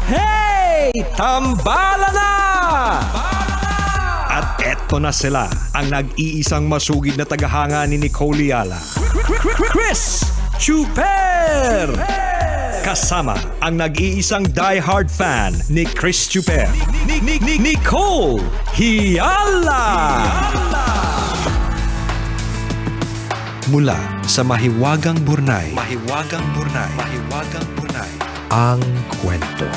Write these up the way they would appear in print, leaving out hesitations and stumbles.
Hey! Tambala na! At eto na sila, ang nag-iisang masugid na tagahanga ni Nicole Yala. Chris Chuper! Kasama ang nag-iisang die-hard fan ni Chris Chuper, Nicole Yala! Mula sa Mahiwagang Burnay, ang kwento.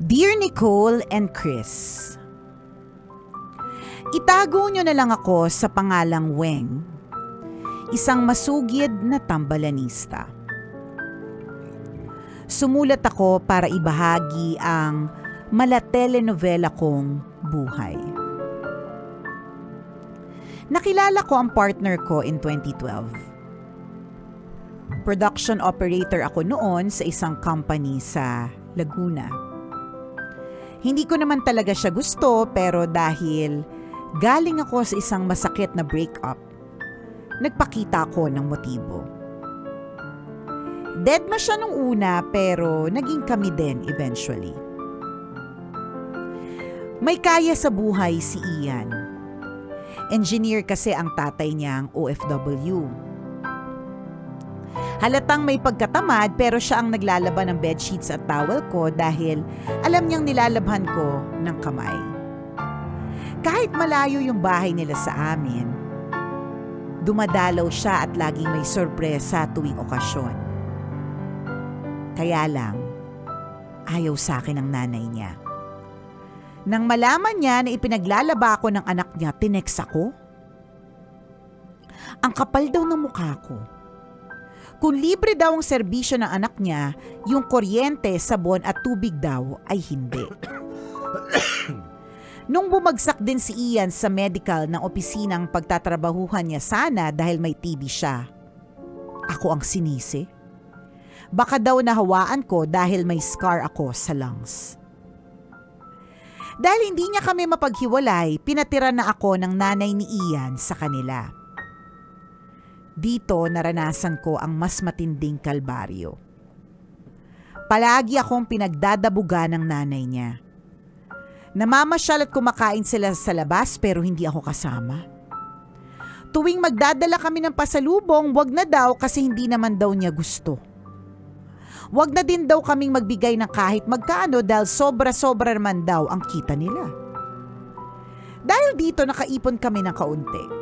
Dear Nicole and Chris, itago nyo na lang ako sa pangalang Weng, isang masugid na tambalanista. Sumulat ako para ibahagi ang malatelenovela kong buhay. Nakilala ko ang partner ko in 2012. Production operator ako noon sa isang company sa Laguna. Hindi ko naman talaga siya gusto pero dahil galing ako sa isang masakit na breakup, nagpakita ako ng motibo. Deadma siya nung una pero naging kami din eventually. May kaya sa buhay si Ian. Engineer kasi ang tatay niyang OFW. Halatang may pagkatamad pero siya ang naglalaban ng bedsheets at towel ko dahil alam niyang nilalabhan ko ng kamay. Kahit malayo yung bahay nila sa amin, dumadalaw siya at laging may sorpresa tuwing okasyon. Kaya lang, ayaw sa akin ng nanay niya. Nang malaman niya na ipinaglalaba ako ng anak niya, tinext ako. Ang kapal daw ng mukha ko. Kung libre daw ang serbisyo ng anak niya, yung kuryente, sabon at tubig daw ay hindi. Nung bumagsak din si Ian sa medical ng opisinang pagtatrabahuhan niya sana dahil may TB siya, ako ang sinisi. Baka daw nahawaan ko dahil may scar ako sa lungs. Dahil hindi niya kami mapaghiwalay, pinatira na ako ng nanay ni Ian sa kanila. Dito naranasan ko ang mas matinding kalbaryo. Palagi akong pinagdadabuga ng nanay niya. Namamasyal at kumakain sila sa labas pero hindi ako kasama. Tuwing magdadala kami ng pasalubong, wag na daw kasi hindi naman daw niya gusto. Wag na din daw kaming magbigay ng kahit magkano dahil sobra-sobra naman daw ang kita nila. Dahil dito nakaipon kami ng kaunti.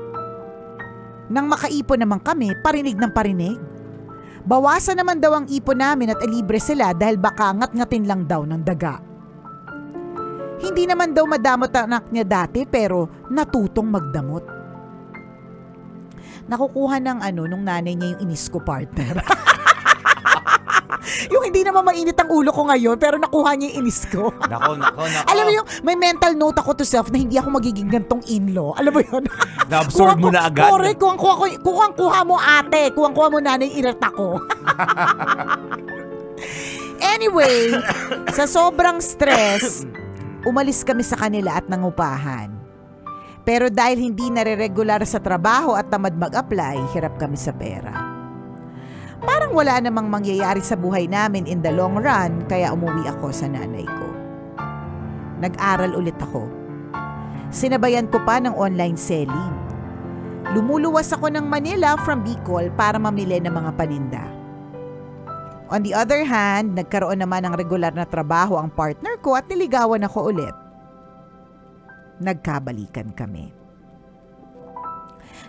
Nang makaipon naman kami, parinig ng parinig. Bawasan naman daw ang ipon namin at libre sila dahil baka ngat-ngatin lang daw ng daga. Hindi naman daw madamot ang anak niya dati pero natutong magdamot. Nakukuha ng nung nanay niya yung inis ko partner. Yung hindi naman mainit ang ulo ko ngayon pero nakuha niya yung inis ko. Nako. Alam mo yung may mental note ako to self na hindi ako magiging gantong in-law. Alam mo yun? Na-absorb mo na agad. Correct, kuha mo ate, kuha mo nanay irata ko. Anyway, sa sobrang stress, umalis kami sa kanila at nangupahan. Pero dahil hindi nare-regular sa trabaho at tamad mag-apply, hirap kami sa pera. Parang wala namang mangyayari sa buhay namin in the long run kaya umuwi ako sa nanay ko. Nag-aral ulit ako. Sinabayan ko pa ng online selling. Lumuluwas ako ng Manila from Bicol para mamili ng mga paninda. On the other hand, nagkaroon naman ng regular na trabaho ang partner ko at niligawan ako ulit. Nagkabalikan kami.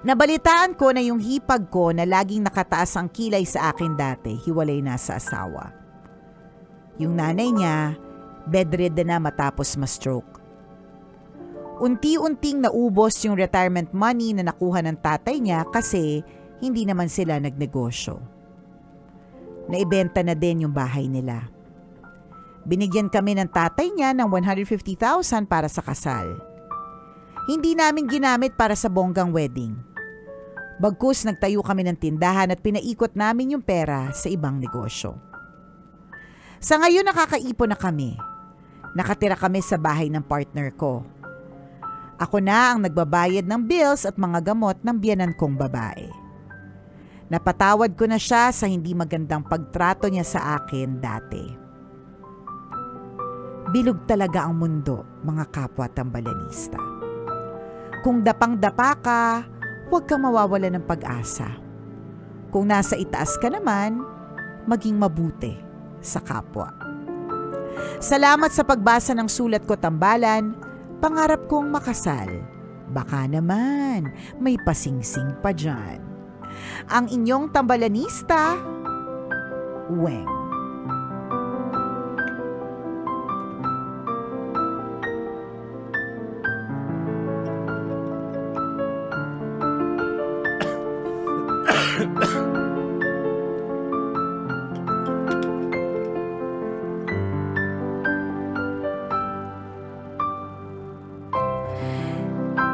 Nabalitaan ko na yung hipag ko na laging nakataas ang kilay sa akin dati, hiwalay na sa asawa. Yung nanay niya, bedridden na matapos ma-stroke. Unti-unting naubos yung retirement money na nakuha ng tatay niya kasi hindi naman sila nagnegosyo. Naibenta na din yung bahay nila. Binigyan kami ng tatay niya ng 150,000 para sa kasal. Hindi namin ginamit para sa bonggang wedding. Bagkus nagtayo kami ng tindahan at pinaikot namin yung pera sa ibang negosyo. Sa ngayon nakakaipon na kami. Nakatira kami sa bahay ng partner ko. Ako na ang nagbabayad ng bills at mga gamot ng biyenan kong babae. Napatawad ko na siya sa hindi magandang pagtrato niya sa akin dati. Bilog talaga ang mundo, mga kapwa tambalanista. Kung dapang-dapa ka, huwag kang mawawala ng pag-asa. Kung nasa itaas ka naman, maging mabuti sa kapwa. Salamat sa pagbasa ng sulat ko, Tambalan. Pangarap kong makasal. Baka naman, may pasingsing pa dyan. Ang inyong tambalanista, Weng.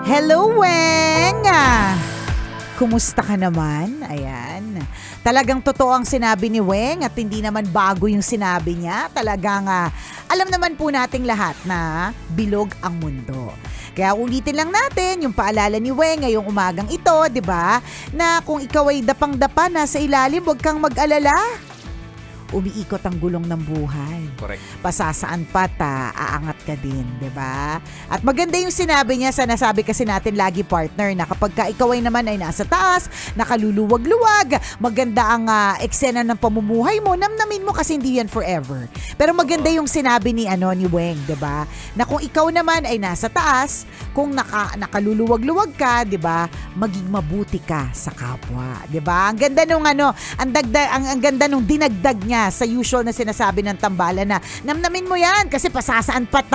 Hello, Weng! Kumusta ka naman? Ayan. Talagang totoo ang sinabi ni Weng at hindi naman bago yung sinabi niya. Talagang alam naman po nating lahat na bilog ang mundo. Kaya ulitin lang natin yung paalala ni Weng ngayong umagang ito, di ba? Na kung ikaw ay dapang-dapa na sa ilalim, huwag kang mag-alala. Umiikot ang gulong ng buhay. Correct. Pasasaan pat, aangat ka din, di ba? At maganda yung sinabi niya sa nasabi kasi natin lagi, partner, na kapag ka ikaw ay naman ay nasa taas, nakaluluwag-luwag, maganda ang eksena ng pamumuhay mo, namnamin mo kasi hindi yan forever. Pero maganda yung sinabi ni Weng, di ba? Na kung ikaw naman ay nasa taas, kung nakaluluwag-luwag ka, di ba? Maging mabuti ka sa kapwa, di ba? Ang ganda nung ang ganda nung dinagdag niya sa usual na sinasabi ng Tambalan na namnamin mo yan kasi pasasaan pat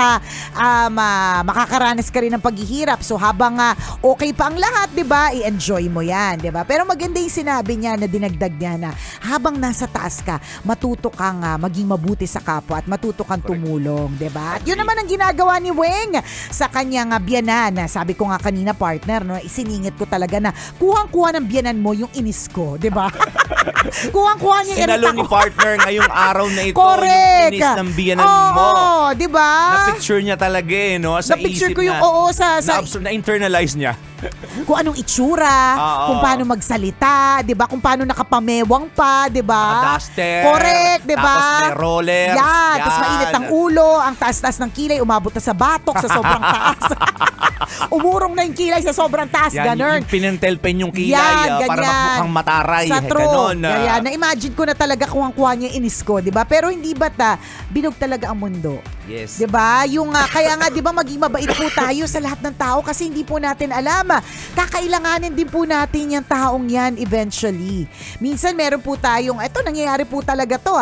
makakaranas ka rin ng paghihirap. So habang okay pa ang lahat, di ba, i-enjoy mo yan, di ba? Pero maganda yung sinabi niya na dinagdag niya na habang nasa taas ka, matuto kang maging mabuti sa kapwa at matuto kang tumulong, di ba? At yun naman ang ginagawa ni Weng sa kanyang biyanan. Sabi ko nga kanina, partner, no, isiningit ko talaga na kuhang-kuha ng biyanan mo yung inis ko, di ba? Kuhang-kuha niya Sinalo ni partner ngayong araw na ito. Correct. Yung inis ng biyanan mo. Oo, di ba? Na-picture niya talaga no? Sa Na-picture isip ko yung niya. sa Na-internalize niya. kung anong itsura, kung paano magsalita, 'di ba? Kung paano nakapamewang pa, 'di ba? Duster. Correct, 'di ba? Tapos may rollers. Yan, tapos mainit ang ulo, ang taas-taas ng kilay, umabot na sa batok sa sobrang taas. Umurong na yung kilay sa sobrang taas, Yan, ganun. yung pinentelpen yung kilay Yan, para ganyan. magmukhang mataray. Sa true. Ganon. Kaya na-imagine ko na talaga kung ang kuha niya inis ko, 'di ba? Pero hindi ba't bilog talaga ang mundo. Yes. 'Di ba? Yung kaya nga 'di ba maging mabait po tayo sa lahat ng tao kasi hindi po natin alam. Kakailanganin din po natin yung taong 'yan eventually. Minsan meron po tayong eto nangyayari po talaga 'to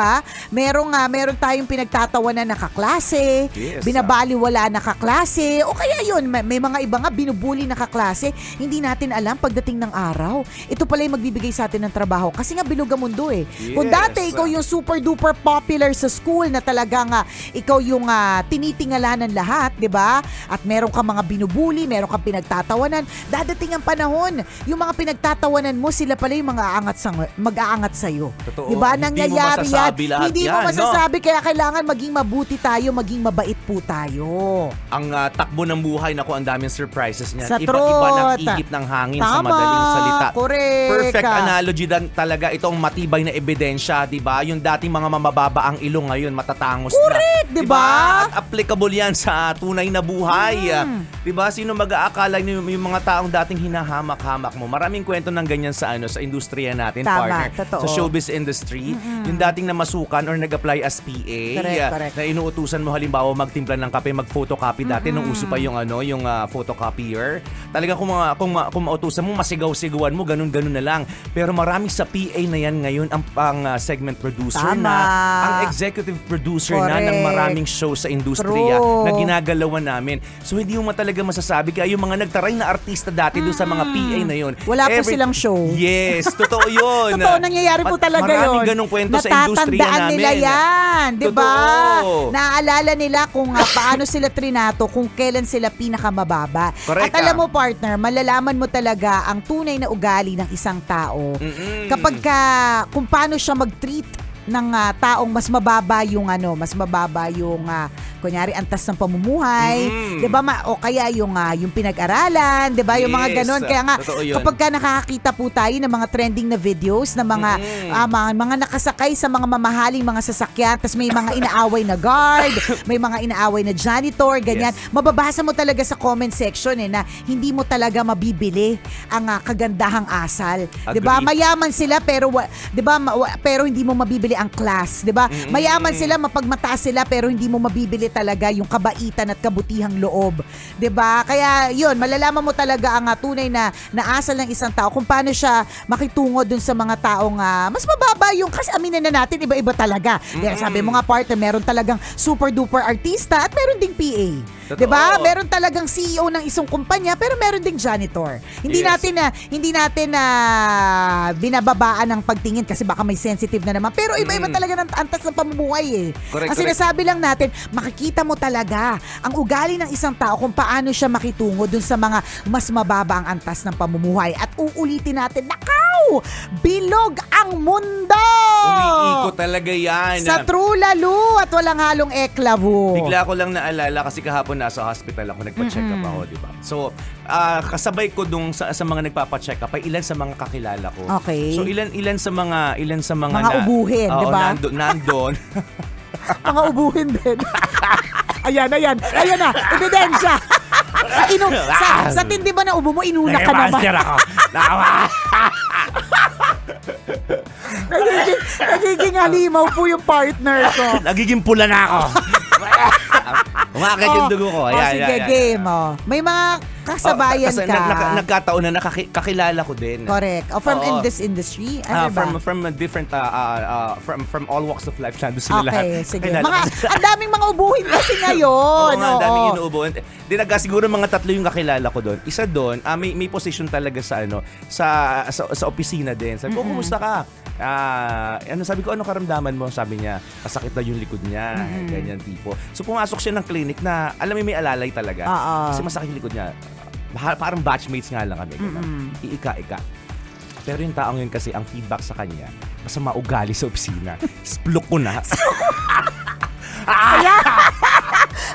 meron tayong pinagtatawanan na kaklase, Yes, binabaliwala na kaklase o kaya yun may mga iba nga binubuli na kaklase. Hindi natin alam pagdating ng araw. Ito pala yung magbibigay sa atin ng trabaho kasi nga bilog ang mundo eh. Kung Yes. dati ikaw yung super duper popular sa school na talagang ikaw yung tinitingala ng lahat, 'di ba? At meron kang mga binubuli, meron kang pinagtatawanan. Dadating ang panahon, yung mga pinagtatawanan mo, sila pala yung mag-aangat sa iyo. Totoo. 'Di ba? Hindi mo Nangyayari yan. masasabi lahat Hindi mo yan, masasabi kaya kailangan maging mabuti tayo, maging mabait po tayo. Ang takbo ng buhay, naku, ang daming surprises niyan. Sa Iba't iba ng truth. ihip ng hangin sa Tama, madaling salita. correct. Perfect analogy dan talaga itong matibay na ebidensya, 'di ba? Yung dating mga mamababa ang ilong ngayon matatangos Correct, na. 'di ba? At applicable 'yan sa tunay na buhay. 'Di ba? Sino mag-aakala yung mga taong dating hinahamak-hamak mo? Maraming kwento ng ganyan sa sa industriya natin, Tama, partner. totoo. Sa showbiz industry, yung dating namasukan or nag-apply as PA, Correct. na inuutusan mo halimbawa magtimpla ng kape, mag-photocopy dati nung uso pa yung yung photocopier. Talaga kung mautusan mo, masigaw-sigawan mo, ganun-ganun na lang. Pero marami sa PA na yan ngayon ang segment producer Tama. na, ang executive producer na ng Correct. maraming shows shows sa industriya True. na ginagalawan namin. So hindi mo talaga masasabi. Kaya yung mga nagtaray na artista dati doon sa mga PA na yun. Wala po silang show. Yes, totoo yun. Totoo, nangyayari po talaga yun. Maraming ganong kwento sa industriya namin. Natatandaan nila yan, di ba? Totoo. Naaalala nila kung paano sila trinato, kung kailan sila pinakamababa. Correct, At alam mo, partner, malalaman mo talaga ang tunay na ugali ng isang tao kapag kung paano siya mag-treat ng taong mas mababa yung kunyari antas ng pamumuhay, 'di ba? O kaya yung pinag-aralan, 'di ba? Yung mga Yes, ganon. Kaya nga totoo yun. kapag nakakakita po tayo ng mga trending na videos ng mga nakasakay sa mga mamahaling mga sasakyan, tas may mga inaaway na guard, may mga inaaway na janitor, ganyan. Yes. Mababasa mo talaga sa comment section na hindi mo talaga mabibili ang kagandahang asal. 'Di ba? Agree. Mayaman sila pero 'di ba pero hindi mo mabibili ang class, 'di ba? Mayaman sila, mapagmataas sila pero hindi mo mabibili talaga yung kabaitan at kabutihang loob, 'di ba? Kaya 'yun, malalaman mo talaga ang tunay na asal ng isang tao kung paano siya makitungo dun sa mga taong mas mababa yung, kasi aminin na natin, iba-iba talaga. Kaya sabi mo nga, partner, meron talagang super duper artista at meron ding PA. Totoo. 'Di ba? Meron talagang CEO ng isang kumpanya pero meron ding janitor. Hindi Yes. natin binababaan ng pagtingin kasi baka may sensitive na naman. Pero iba-iba talaga ng antas ng pamumuhay eh. Correct, Ang sinasabi lang natin, makikita mo talaga ang ugali ng isang tao kung paano siya makitungo dun sa mga mas mababa ang antas ng pamumuhay. At uulitin natin, nakaw! Bilog ang mundo! Umiikot talaga yan. Sa true lalo at walang halong eklavo. Bigla ko lang naalala kasi kahapon nasa hospital ako, nagpa-check up ako, di ba? So, kasabay ko dung sa mga nagpapa-check up ay ilan sa mga kakilala ko. Okay. So, ilan sa mga Mga ubuhin, di ba? Nandun. Mga ubuhin din. Ayan na, ebidensya. Sa tindi ba na ubo mo, inuna ka naman. ako. Nawa. Nagiging halimaw po yung partner ko. Nagiging pula na ako. Umakit yung dugo ko. Ayan, Sige, ayan. game. May mga kasabayan kasi ka. nagkataon na kakilala ko din. Correct. From in Oo. this industry? Ano ba? From a different from all walks of life, nandun sila lahat. Okay, sige. Kakilala ko sila. Ang daming mga ubuhin kasi ngayon. Oo nga, ang daming Oo. inuubuan. Siguro mga 3 yung kakilala ko doon. Isa doon, may position talaga sa opisina din. Sabi ko, kumusta ka? Sabi ko, ano karamdaman mo? Sabi niya, kasakit na yung likod niya. Ganyan tipo. So pumasok siya ng clinic na, alam mo, may alalay talaga. Oo. Kasi masakit yung likod niya. Parang batchmates nga lang kami. Iika-ika. Pero yung taong yun kasi, ang feedback sa kanya, masama ugali sa opisina. Splok ko na.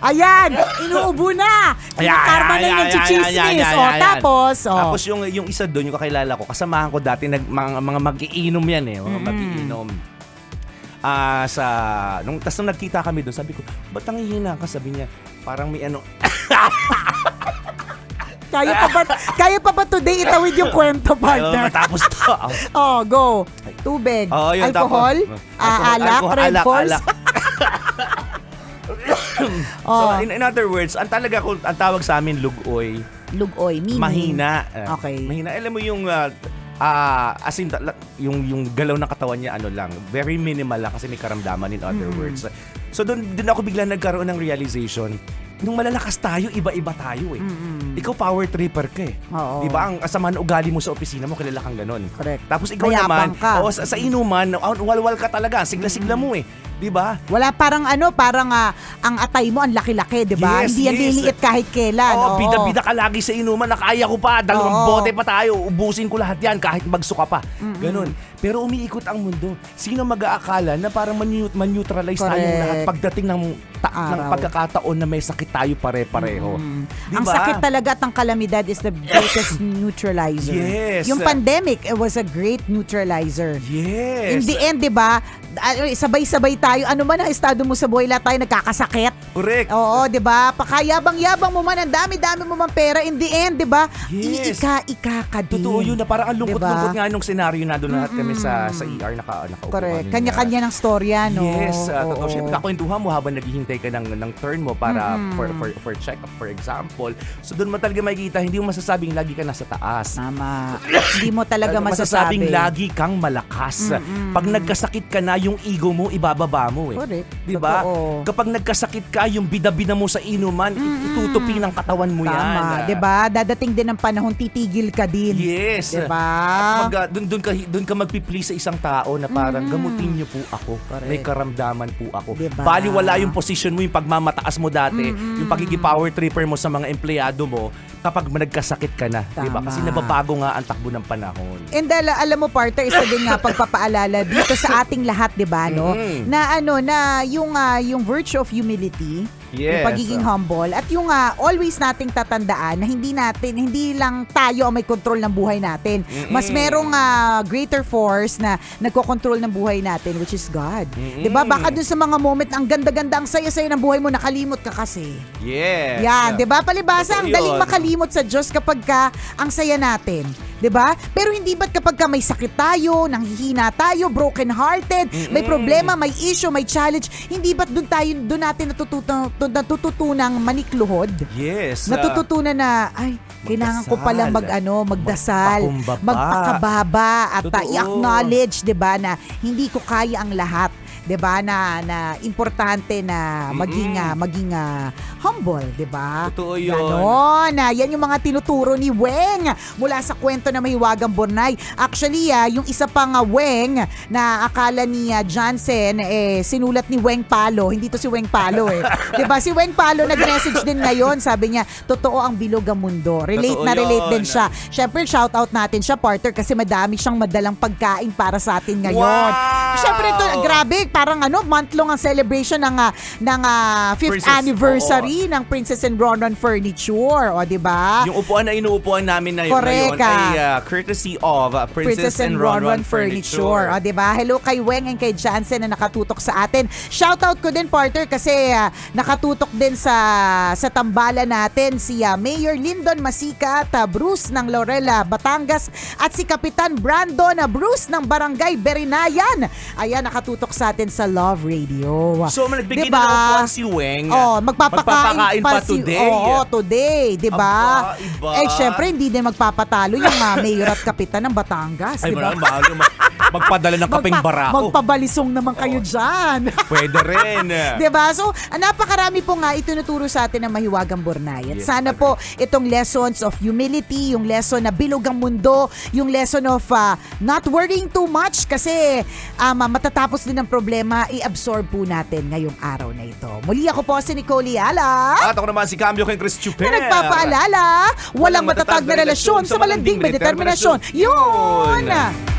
Ayan, inuubo na. Karma na yung nagchichismis. Tapos yung isa doon, yung kakilala ko, kasamahan ko dati, mga mag-iinom yan eh. Mga mag-iinom. Tas nung nagkita kami doon, sabi ko, ba't nangihina ka? Sabi niya, parang may ano. Kaya pa ba today itawid yung kwento, partner? Matapos to. Go. Tubig. Yun, Alcohol. Alak. Red Bulls. So, in other words, ang tawag sa amin, lugoy. Lugoy. Meaning? Mahina. Okay. Mahina. Alam mo yung, as in, yung galaw ng katawan niya, very minimal lang kasi may karamdaman, in other words. So, doon ako bigla nagkaroon ng realization. Nung malalakas tayo, iba-iba tayo eh. Ikaw power tripper ka eh. Oo. Diba? Ang asaman ugali mo sa opisina mo, kilala kang ganon. Correct. Tapos ikaw Mayabang naman, ka. sa inuman, walwal ka talaga. Sigla-sigla mo eh. Diba? Wala parang ang atay mo ang laki-laki, 'di ba? Yes, Hindi yan yes. liliit kahit kailan. Oo. Bida-bida ka lagi sa inuman, nakaya ko pa, 2 bote pa tayo, ubusin ko lahat yan kahit magsuka pa. Ganon. Pero umiikot ang mundo. Sino mag-aakala na parang man-neutralize tayo Correct. lahat pagdating ng pagkakataon na may sakit tayo pare-pareho. Diba? Ang sakit talaga at ang kalamidad is the greatest neutralizer. Yes. Yung pandemic, it was a great neutralizer. Yes. In the end, 'di ba? Sabay-sabay tayo. Ano man ang estado mo sa buhay, lahat tayo nagkakasakit. Correct. Oo, 'di ba? Pakayabang-yabang mo man, ang dami-dami mo man pera, in the end, 'di ba? Yes. Iika-ika ka din. Totoo yun, na parang ang lungkot-lungkot Diba? nga nung senaryo na doon lahat kami sa ER nakaupo. Correct. kami Kanya-kanya ng storya, no? Yes, totoo. Oo. Siyempre, kakwentuhan mo habang naghihintay ka ng turn mo para for check-up, for example. So doon mo talaga makikita, hindi mo masasabing lagi ka nasa taas. Tama. Hindi mo talaga Masasabing masasabi. lagi kang malakas. Pag nagkasakit ka na, yung ego mo ibababa ibababa mo eh. Correct. Di ba? Totoo. Kapag nagkasakit ka, yung bida-bida mo sa inuman, itutupi ng katawan mo yan. Tama, 'di ba? Dadating din ang panahon titigil ka din. Yes. 'Di ba? At doon ka magpi-please sa isang tao na parang gamutin niyo po ako. Correct. May karamdaman po ako. Diba? Baliwala yung position mo, yung pagmamataas mo dati, yung pagiging power tripper mo sa mga empleyado mo kapag nagkasakit ka na, 'di ba? Tama. Kasi nababago nga ang takbo ng panahon. And alam mo partner, isa din nga pagpapaalala dito sa ating lahat, 'di ba, no? Na yung virtue of humility, Yes. yung pagiging humble at yung always nating tatandaan na hindi lang tayo ang may control ng buhay natin. Mas merong greater force na nagko-control ng buhay natin, which is God. 'Di ba? Baka dun sa mga moment ang ganda-ganda, ang saya-saya ng buhay mo, nakalimot ka kasi. Yes. Yan, 'di ba? Palibasa, ang Totoo daling yun. makalimot sa Diyos kapag ang saya natin. 'Di ba? Pero hindi ba't kapag may sakit tayo, nanghihina tayo, broken hearted, may problema, may issue, may challenge, hindi ba't doon natin natututunang manikluhod? Yes. Natututunan na kailangan ko pala magdasal, magpakababa at Totoo. i-acknowledge, 'di ba, na hindi ko kaya ang lahat. 'Di ba, na importante na maging humble, 'di ba? Totoo yun. Ganon. Yan yung mga tinuturo ni Weng mula sa kwento na Mahiwagang Burnay. Actually, yung isa pang Weng na akala ni Johnson sinulat ni Weng Palo. Hindi to si Weng Palo 'Di ba? Si Weng Palo nag-message din ngayon. Sabi niya, totoo ang bilog ang mundo. Relate Totoo din yun. siya. Syempre, shout out natin siya, partner, kasi madami siyang madalang pagkain para sa atin ngayon. Wow! Syempre, ito, grabe, parang month-long ang celebration ng 5th Princess, anniversary ng Princess and Ronron Furniture. O, di ba? Yung upuan na inuupuan namin na yun Correct, ngayon ay courtesy of Princess and Ronron Furniture. O, di ba? Hello kay Weng and kay Jansen na nakatutok sa atin. Shoutout ko din, partner, kasi nakatutok din sa tambalan natin si Mayor Lyndon Masika at Bruce ng Laurel, Batangas, at si Kapitan Brandon Bruce ng Barangay Berinayan. Ayan, nakatutok sa atin sa Love Radio. So, nagbigay Diba? na ng upuan si Weng. Magpapakain pa today. Today, 'di ba? Aba, iba. Syempre hindi din magpapatalo yung mayor at kapitan ng Batangas, Ay, 'di ba? mahal magpadala ng kapeng barako. Magpabalisong naman kayo diyan. Pwede rin. 'Di ba? So, napakarami po nga itinuturo sa atin ng Mahiwagang Burnay. At Yes, sana po itong lessons of humility, yung lesson na bilog ang mundo, yung lesson of not worrying too much kasi matatapos din ang problema, i-absorb po natin ngayong araw na ito. Muli ako po si Nicole Yala. At ako naman si Cambio kay Chris Chuper. Na nagpapaalala, walang matatag na relasyon sa malanding may determinasyon. Yun!